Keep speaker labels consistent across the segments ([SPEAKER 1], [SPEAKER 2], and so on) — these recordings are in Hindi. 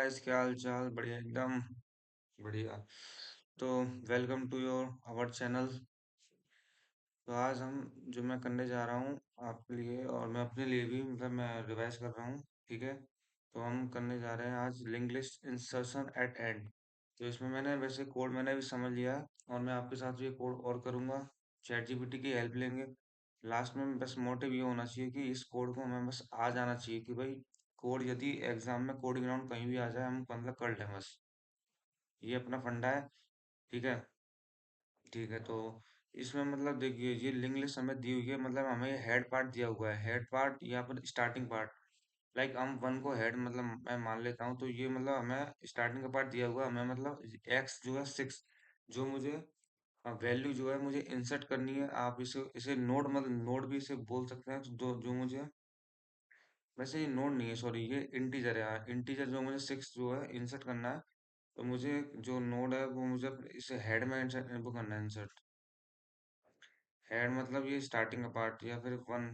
[SPEAKER 1] गाइस, क्या हाल चाल? बढ़िया, एकदम बढ़िया। तो welcome to your our channel. तो आज हम जो मैं करने जा रहा हूँ आपके लिए और मैं अपने लिए भी, मतलब मैं रिवाइज कर रहा हूँ। ठीक है। तो हम करने जा रहे हैं आज link list insertion at end. तो इसमें मैंने वैसे कोड मैंने भी समझ लिया है और मैं आपके साथ ये कोड और करूँगा। चैट जीपीटी की हेल्प लेंगे। लास्ट में बस मोटिव ये होना चाहिए कि इस कोड को हमें बस आ जाना चाहिए कि भाई कोड यदि एग्जाम में कोडिंग राउंड कहीं भी आ जाए हम मतलब कर लें बस। ये अपना फंडा है। ठीक है। ठीक है। तो इसमें मतलब देखिए ये लिंक लिस्ट हमें दी हुई है, मतलब हमें हेड पार्ट दिया हुआ है, हेड पार्ट या फिर स्टार्टिंग पार्ट। लाइक हम वन को हेड मतलब मैं मान लेता हूँ, तो ये मतलब हमें स्टार्टिंग का पार्ट दिया हुआ है, हमें मतलब एक्स जो है 6, जो मुझे वैल्यू जो है मुझे इंसर्ट करनी है। आप इसे इसे नोड मतलब नोड भी इसे बोल सकते हैं, तो जो मुझे, वैसे ये नोड नहीं है, सॉरी ये इंटीजर है। इंटीजर जो मुझे 6 जो है इंसर्ट करना है। तो मुझे जो नोड है वो मुझे इसे हेड में इंसर्ट वो करना है इंसर्ट। हेड मतलब ये स्टार्टिंग का पार्ट या फिर वन।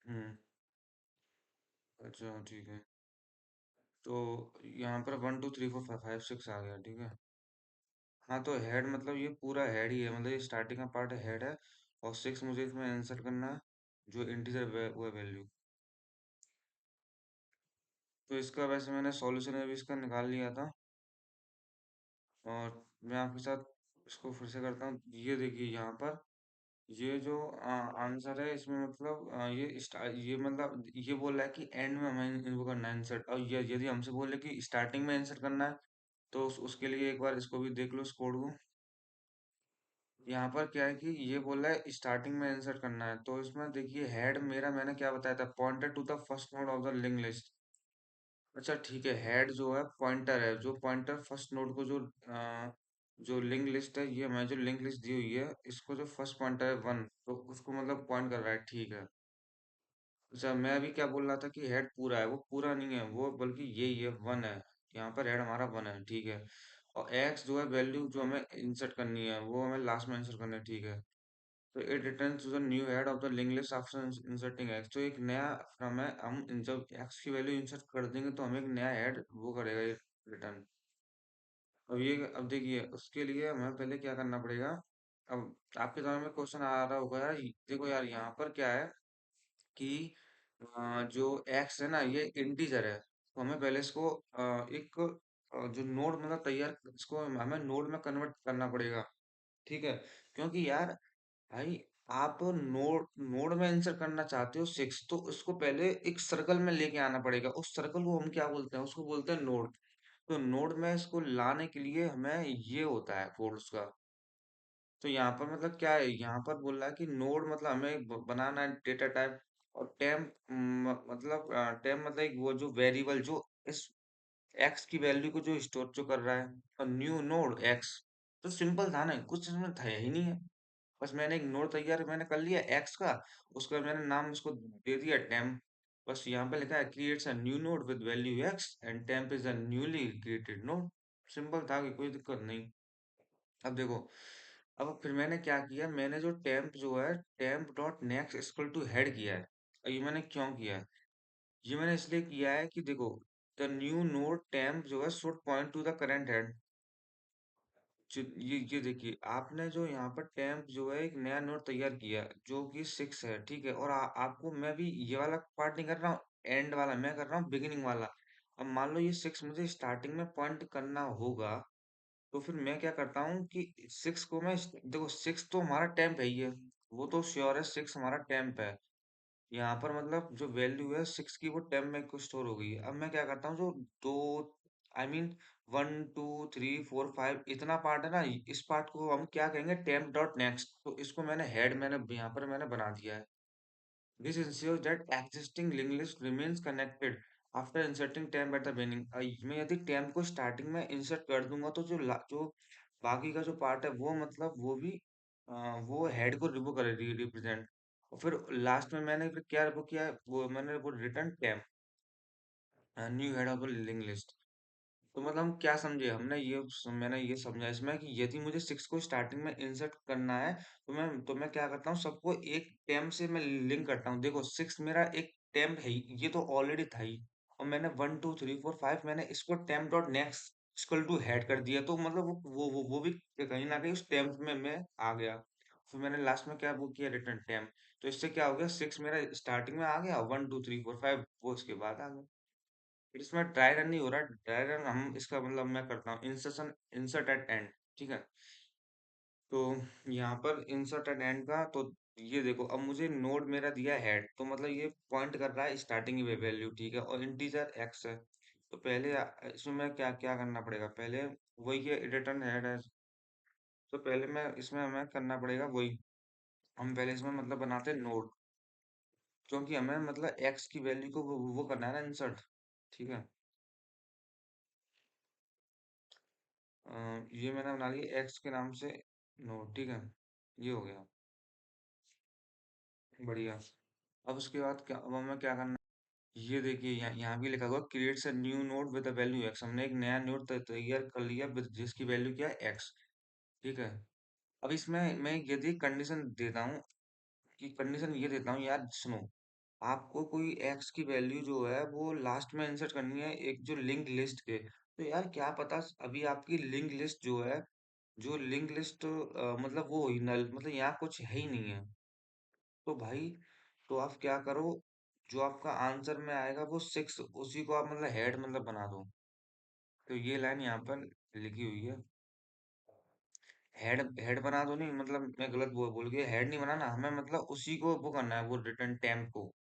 [SPEAKER 1] हम्म। अच्छा ठीक है। तो यहाँ पर 1 2 3 4 5 6 आ गया। ठीक है। हाँ, तो हेड मतलब ये पूरा हेड ही है, मतलब ये स्टार्टिंग का पार्ट हेड है। और 6 मुझे इसमें इंसर्ट करना है, जो इंटीजर वो वैल्यू। तो इसका वैसे मैंने सॉल्यूशन अभी इसका निकाल लिया था। और मैं आपके साथ इसको फिर से करता हूँ। ये देखिए यहाँ पर ये जो आंसर है इसमें मतलब ये मतलब ये बोल रहा है कि एंड में हमें इनको करना है इंसर्ट। और ये यदि हमसे बोले कि स्टार्टिंग में इंसर्ट करना है, तो उसके लिए एक बार इसको भी देख लो, इस कोड को। यहाँ पर क्या है कि ये बोल रहा है स्टार्टिंग में इंसर्ट करना है, तो इसमें देखिए हेड मेरा मैंने क्या बताया था, pointer to the first node of the link list. अच्छा ठीक है, हेड जो है पॉइंटर है, जो पॉइंटर फर्स्ट नोड को जो लिंक लिस्ट है, ये हमें जो लिंक लिस्ट दी हुई है इसको जो फर्स्ट पॉइंटर है 1, तो उसको मतलब पॉइंट कर रहा है। ठीक है। अच्छा मैं अभी क्या बोल रहा था कि हेड पूरा है, वो पूरा नहीं है वो, बल्कि यही है 1 है। यहाँ पर हेड हमारा 1 है। ठीक है। और एक्स जो है वैल्यू जो हमें इंसर्ट करनी है वो हमें लास्ट में इंसर्ट करनी है। ठीक है। तो it returns to the new head of the link list after inserting X. तो एक नया फ्रॉम है, हम जब एक्स की वैल्यू इंसर्ट कर देंगे तो हमें एक नया हेड वो करेगा ये रिटर्न। अब देखिए उसके लिए हमें पहले क्या करना पड़ेगा। अब आपके दिमाग में क्वेश्चन आ रहा होगा यार, देखो यार यहाँ पर क्या है कि जो एक्स है ना ये इंटीजर है, तो हमें पहले इसको एक जो नोड मतलब तैयार, इसको हमें नोड में कन्वर्ट करना पड़ेगा। ठीक है। क्योंकि यार भाई आप नोड नोड में आंसर करना चाहते हो 6, तो उसको पहले एक सर्कल में लेके आना पड़ेगा। उस सर्कल को हम क्या बोलते हैं, उसको बोलते हैं नोड। तो नोड में इसको लाने के लिए हमें ये होता है कोड उसका। तो यहाँ पर मतलब क्या है, यहाँ पर बोल रहा है कि नोड मतलब हमें बनाना है डेटा टाइप। और टेम्प मतलब टेम्प मतलब एक वो जो वेरिएबल जो इस एक्स की वैल्यू को जो स्टोर जो कर रहा है। और न्यू नोड एक्स, तो सिंपल था ना, कुछ इसमें था ही नहीं है। बस मैंने एक नोड तैयार मैंने कर लिया एक्स का, उसका मैंने नाम उसको दे दिया टेम्प। बस यहाँ पे लिखा है creates a new node with value x and temp is a newly created node. Simple था कि कोई दिक्कत नहीं। अब देखो, अब फिर मैंने क्या किया, मैंने जो टेम्प जो है temp dot next equal to head किया है। और ये मैंने क्यों किया है, ये मैंने इसलिए किया है कि देखो द न्यू नोड टेम्प जो है should point two the current head. ये देखिए आपने जो यहाँ पर टेम्प जो है एक नया नोड तैयार किया जो कि 6 है। ठीक है। और आपको मैं भी ये वाला पार्ट नहीं कर रहा हूँ, एंड वाला मैं कर रहा हूँ, बिगिनिंग वाला। अब मान लो ये 6 मुझे स्टार्टिंग में पॉइंट करना होगा, तो फिर मैं क्या करता हूँ कि 6 को मैं देखो 6 तो हमारा टेम्प है ही है, वो तो श्योर है 6 हमारा टेम्प है। यहाँ पर मतलब जो वैल्यू है 6 की वो टेम्प में को स्टोर हो गई है। अब मैं क्या करता हूँ जो दो, आई मीन 1 2 3 4 5 इतना पार्ट है ना, इस पार्ट को हम क्या कहेंगे, टेम्प डॉट नेक्स्ट। तो इसको मैंने हेड मैंने यहाँ पर मैंने बना दिया है। This ensures that existing linked list remains connected after inserting temp at the beginning। मैं यदि temp को स्टार्टिंग में इंसर्ट कर दूंगा तो जो बाकी का जो पार्ट है वो मतलब वो भी वो हेड को वो करे रिप्रेजेंट। और फिर लास्ट में मैंने फिर क्या वो किया, वो मैंने वो return temp new head of link list. तो मतलब हम क्या समझे, मैंने ये समझा इसमें कि यदि मुझे 6 को स्टार्टिंग में इंसर्ट करना है, तो मैं क्या करता हूँ, सबको एक टेम्प से मैं लिंक करता हूँ। देखो 6 मेरा एक टेम्प है ही, ये तो ऑलरेडी था ही। और मैंने 1 2 3 4 5 मैंने इसको temp dot next equal to head कर दिया, तो मतलब वो भी कहीं ना कहीं उस टेम्प में मैं आ गया। फिर मैंने लास्ट में क्या वो किया, रिटर्न टेम्प। तो इससे क्या हो गया, 6 मेरा स्टार्टिंग में आ गया, 1 2 3 4 5 वो उसके बाद आ गया। फिर इसमें ड्राई रन नहीं हो रहा, ड्राई रन हम इसका मतलब मैं करता हूँ इंसर्शन, इंसर्ट एट एंड, ठीक है। तो यहाँ पर इंसर्ट एट एंड का, तो ये देखो अब मुझे नोड मेरा दिया है हेड, तो मतलब ये पॉइंट कर रहा है स्टार्टिंग की वैल्यू, ठीक है, और इंटीजर एक्स है। तो पहले इसमें मैं क्या क्या करना पड़ेगा, पहले वही है रिटर्न हेड है। तो पहले मैं इसमें हमें करना पड़ेगा वही, हम पहले इसमें मतलब बनाते हैं नोड, क्योंकि हमें मतलब एक्स की वैल्यू को वो करना है ना इंसर्ट, ठीक है। ये मैंने बना लिया एक्स के नाम से नोड, ठीक है, ये हो गया, बढ़िया। अब उसके बाद क्या, अब हमें क्या करना है, ये देखिए यहाँ भी लिखा हुआ creates a new node with a value x, हमने एक नया नोड तैयार कर लिया जिसकी वैल्यू क्या है एक्स, ठीक है। अब इसमें मैं यदि कंडीशन देता हूँ, कि कंडीशन ये देता हूँ यार सुनो, आपको कोई एक्स की वैल्यू जो है वो लास्ट में इंसर्ट करनी है एक जो लिंक लिस्ट के, तो यार क्या पता अभी आपकी लिंक लिस्ट जो है, जो लिंक लिस्ट मतलब वो हुई नल, मतलब यहाँ कुछ है ही नहीं है। तो भाई, तो आप क्या करो, जो आपका आंसर में आएगा वो 6, उसी को आप मतलब हेड मतलब बना दो। तो ये लाइन यहाँ पर लिखी हुई है, हेड हेड बना दो, नहीं मतलब मैं गलत बोल गया, हेड नहीं बनाना हमें, मतलब उसी को वो करना है, वो रिटर्न टेम्प को,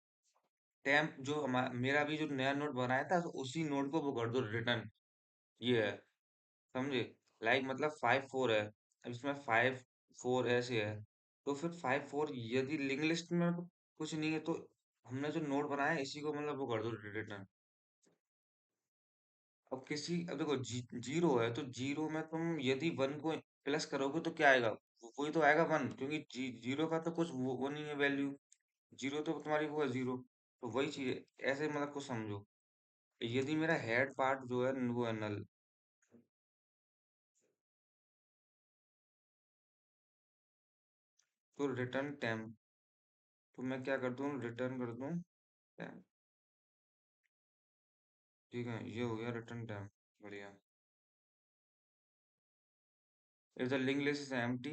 [SPEAKER 1] टेम्प जो मेरा भी जो नया नोट बनाया था, तो उसी नोट को वो कर दो रिटर्न, ये है, समझे। लाइक मतलब 5 4 है, अब इसमें 5 4 ऐसे है, तो फिर 5 4 यदि लिंक लिस्ट में कुछ नहीं है, तो हमने जो नोट बनाया है इसी को मतलब वो कर दो रिटर्न। अब किसी, अब देखो जीरो है, तो जीरो में तुम यदि 1 को प्लस करोगे तो क्या आएगा, वही तो आएगा 1, क्योंकि जीरो का तो कुछ वो नहीं है वैल्यू, जीरो तो तुम्हारी वो है जीरो, तो वही चीज है, ऐसे मतलब कुछ समझो। यदि मेरा हेड पार्ट जो है वो है नल, तो रिटर्न टेम्प, तो मैं क्या कर दूं, रिटर्न कर दूं टेम्प, ठीक है, ये हो गया रिटर्न टेम्प, बढ़िया। If the link list is empty,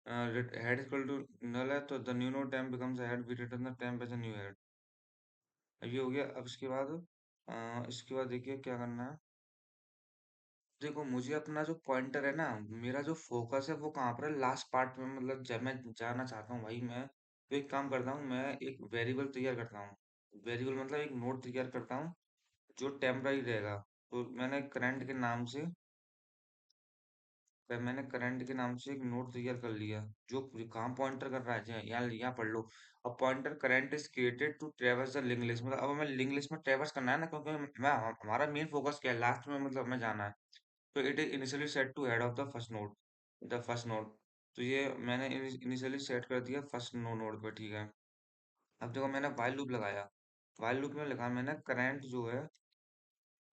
[SPEAKER 1] head equal to null है, तो the new node temp becomes head, we return the temp as a new head. ये हो गया। अब इसके बाद देखिए क्या करना है। देखो मुझे अपना जो पॉइंटर है ना, मेरा जो फोकस है वो कहाँ पर है, लास्ट पार्ट में, मतलब जब मैं जाना चाहता हूँ भाई, मैं तो एक काम करता हूँ, मैं एक वेरिएबल तैयार करता हूँ, वेरिएबल मतलब एक नोड तैयार करता हूँ जो टेम्पररी रहेगा। तो मैंने करंट के नाम से एक नोड तैयार कर लिया, जो काम पॉइंटर कर रहा है, यहाँ यहाँ पढ़ लो। अब pointer current is created to traverse the link list, मतलब अब हमें लिंक लिस्ट में ट्रेवर्स करना है ना, क्योंकि हमारा मेन फोकस क्या है, लास्ट में मतलब हमें जाना है। तो it is initially set to head of the first node. तो ये मैंने इनिशियली सेट कर दिया फर्स्ट नोड पे, ठीक है। अब देखो मैंने वाइल लूप लगाया, वाइल लूप में लिखा मैंने करंट जो है,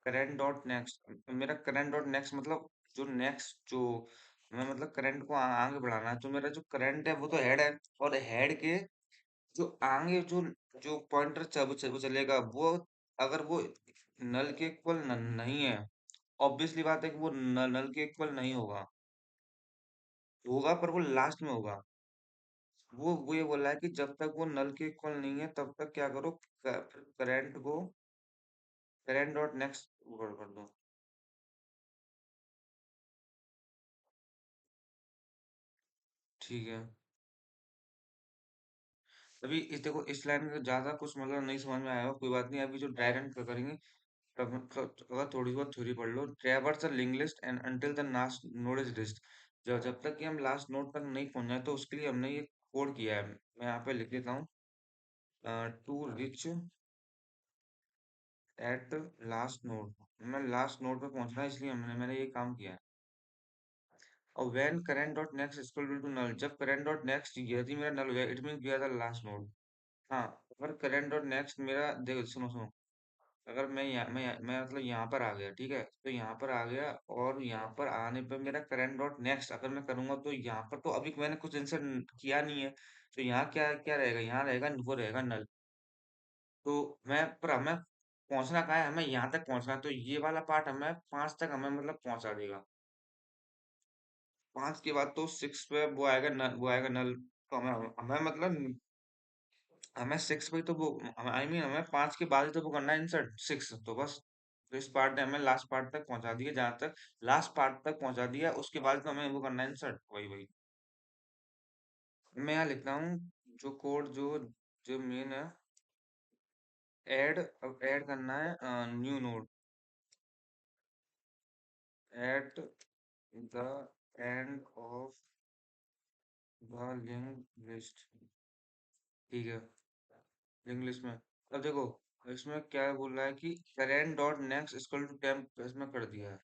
[SPEAKER 1] करंट डॉट नेक्स्ट, मेरा करंट डॉट नेक्स्ट मतलब जो नेक्स्ट जो मैं मतलब करंट को आगे बढ़ाना है, तो मेरा जो करंट है वो तो हेड है, और हेड के जो आगे जो जो पॉइंटर वो चलेगा, वो अगर वो नल के इक्वल नहीं है, ऑब्वियसली बात है कि वो नल के इक्वल नहीं होगा, होगा पर वो लास्ट में होगा। वो ये बोल रहा है कि जब तक वो नल के इक्वल नहीं है तब तक क्या करो, करंट को करंट डॉट नेक्स्ट कर दो, ठीक है। अभी इस देखो इस लाइन में ज्यादा कुछ मतलब नहीं समझ में आया हो, कोई बात नहीं, अभी जो ड्राई रन करेंगे तब अगर थोड़ी बहुत थ्योरी पढ़ लो, traverse the link list and until the last node is list, जब जब तक कि हम लास्ट नोड तक नहीं पहुंच जाए, तो उसके लिए हमने ये कोड किया है, मैं यहाँ पे लिख देता हूँ, to reach at last node, मैं लास्ट नोड पे पहुंचना है, इसलिए मैंने ये काम किया है। और when current dot next equal to null, जब करंट डॉट नेक्स्ट यदि मेरा नल हो गया, इट मीन गया था लास्ट नोड। हाँ, अगर करंट डॉट नेक्स्ट मेरा देखो सुनो सुनो, अगर मैं मतलब यहाँ पर आ गया, ठीक है, तो यहाँ पर आ गया, और यहाँ पर आने पर मेरा करंट डॉट नेक्स्ट अगर मैं करूंगा, तो यहाँ पर तो अभी मैंने कुछ इंसर्ट किया नहीं है, तो यहाँ क्या क्या रहेगा, यहाँ रहेगा वो रहेगा नल। तो मैं पर हमें पहुंचना कहाँ है, हमें यहाँ तक पहुंचना है, तो ये वाला पार्ट हमें 5 तक हमें मतलब पहुंचा देगा। 5 के बाद तो 6 पे वो आएगा नल, वो आएगा नल। तो हमें हमें मतलब हमें 6 पे तो वो, आई मीन हमें 5 के बाद ही तो वो करना है इंसर्ट 6, तो बस। तो इस पार्ट ने हमें लास्ट पार्ट तक पहुंचा दिया, जहां तक लास्ट पार्ट तक पहुंचा दिया, उसके बाद तो हमें वो करना है इंसर्ट, वही वही। मैं यहाँ लिखता हूँ जो कोड जो जो मेन है, ऐड, अब ऐड करना है new node at the end of the link list. ठीक है, लिंक लिस्ट में। अब देखो इसमें क्या बोल रहा है कि current dot next equal to temp, इसमें कर दिया है।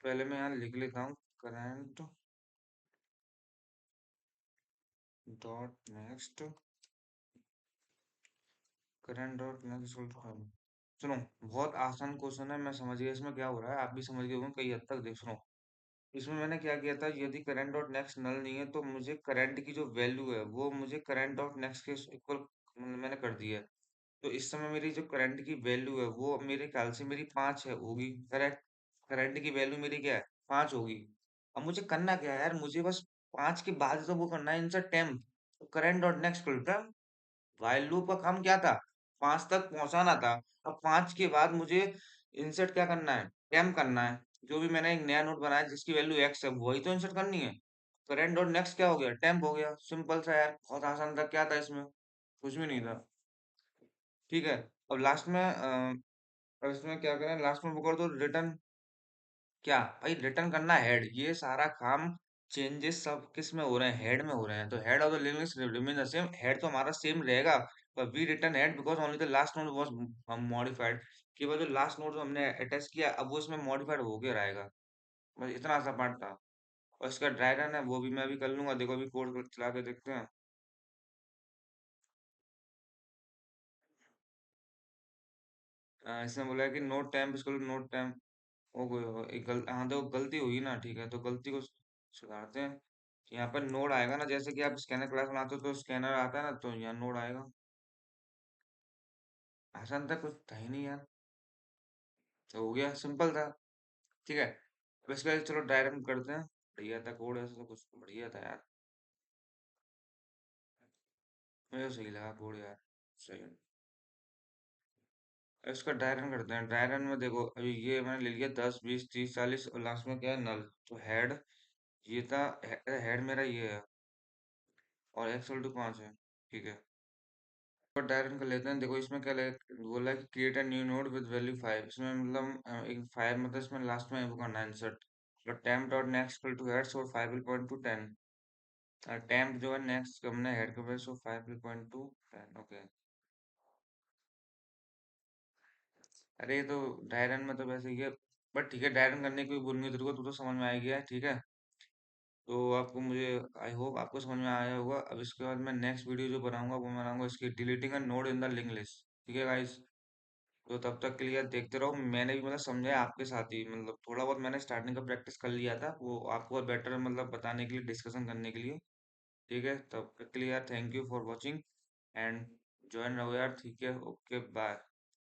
[SPEAKER 1] पहले मैं यहाँ लिख लेता हूँ current dot next, current dot next equal to. सुनो, बहुत आसान क्वेश्चन है, मैं समझ गया इसमें क्या हो रहा है, आप भी समझ गए होंगे कई हद तक। देख सुनो, इसमें मैंने क्या किया था, यदि करंट डॉट नेक्स्ट नल नहीं है तो मुझे करंट की जो वैल्यू है वो मुझे करंट डॉट नेक्स्ट के इक्वल मैंने कर दिया है। तो इस समय मेरी जो करंट की वैल्यू है वो मेरे ख्याल से मेरी 5 है, होगी करेक्ट। करंट की वैल्यू मेरी क्या है, 5 होगी। अब मुझे करना क्या है यार, मुझे बस 5 के बाद तो वो करना है इंसर्ट टेम्प। तो current dot next temp, while loop का काम क्या था, 5 तक पहुंचाना था। अब 5 के बाद मुझे इंसर्ट क्या करना है, टेम्प करना है। जो भी मैंने एक नया नोट बनाया जिसकी वैल्यू एक्स है, वही तो इंसर्ट करनी है। करंट डॉट नेक्स्ट क्या हो गया, टेम्प हो गया, सिंपल सा यार, बहुत आसान था। क्या था इसमें, कुछ भी नहीं था। ठीक है, अब लास्ट में अब इसमें क्या करें, लास्ट में वो कर दो रिटर्न। क्या भाई, रिटर्न करना हेड, ये सारा काम चेंजेस सब किस में हो रहे हैं, हेड में हो रहे हैं। तो head of the list remain the same, head तो हमारा सेम रहेगा, पर we return head because only the last node was modified. केवल जो लास्ट नोड जो हमने अटैच किया अब वो इसमें मॉडिफाइड हो गया रहेगा। बस इतना सा पार्ट था। और इसका ड्राई रन है वो भी मैं अभी कर लूंगा, देखो अभी कोड चला के देखते हैं। इसमें बोला है कि नोट टाइम, इसको नोट टाइम हो गई होगा एक हाँ देखो गलती हुई ना, ठीक है, तो गलती को सुधारते हैं। यहाँ पर नोड आएगा ना, जैसे कि आप स्कैनर क्लास बनाते हो तो स्कैनर आता है ना, तो यहाँ नोड आएगा। आसान था, कुछ था ही नहीं यार, तो हो गया, सिंपल था। ठीक है, अब इसका चलो डायरेक्ट करते हैं। बढ़िया था कोड, ऐसा तो कुछ बढ़िया था यार, मुझे सही लगा कोड यार, सही है। अब इसका डायरन करते हैं। डायरन में देखो अभी ये मैंने ले लिया 10 20 30 40, और लास्ट में क्या है, नल। तो हेड ये था, हेड मेरा ये है, और एक्सएल टू 5 है। ठीक है, और डायरन कर लेते हैं। देखो इसमें क्या बोला है कि create a new node with value 5, इसमें मतलब एक 5 मतलब इसमें लास्ट में वो करना है इंसर्ट। और temp dot next equal two heads और 5 विल पॉइंट टू 10। टेम्प जो है नेक्स्ट हमने हेड के value, so 5 will point two 10। Okay, अरे ये तो डायरन में तो वैसे ही है, बट ठीक है, डायरन करने की कोई बोल नहीं, तेरे को तू तो समझ में आ गया है। ठीक है, तो आपको मुझे, आई होप आपको समझ में आया होगा। अब इसके बाद मैं नेक्स्ट वीडियो जो बनाऊंगा वो बनाऊंगा इसकी deleting a node in the link list. ठीक है गाइस, तो तब तक के लिए देखते रहो। मैंने भी मतलब समझाया आपके साथ ही, मतलब थोड़ा बहुत मैंने स्टार्टिंग का प्रैक्टिस कर लिया था, वो आपको और बेटर मतलब बताने के लिए, डिस्कशन करने के लिए। ठीक है, तब तक के लिए यार thank you for watching and join रहो यार। ठीक है, ओके बाय।